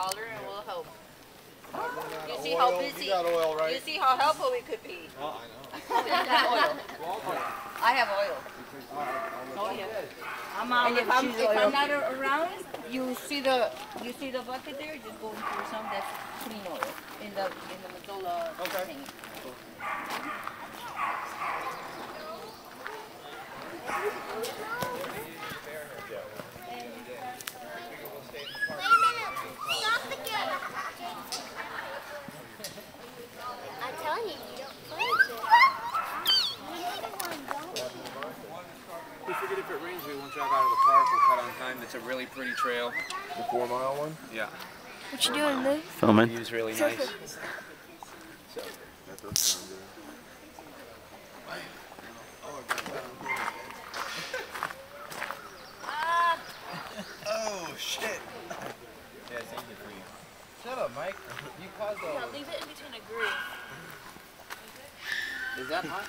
holler and we'll help. You see how busy? You got oil, right? You see how helpful we could be? Oh, I know. You got oil. I have oil. Oh yeah. And if I'm not around, you see the bucket there? Just go and pour some. That's clean oil in the Mazola thing. I'm telling you, you don't play We figured if it rains, we won't drive out of the park. We'll cut on time. It's a really pretty trail. The 4-mile one? Yeah. What you doing, Lou? Filming. The view's really nice. So, that does sound good. Oh, shit. Yeah, it's easy for you. Shut up, Mike. You caused all Yeah, leave it in between a groove. Is that hot?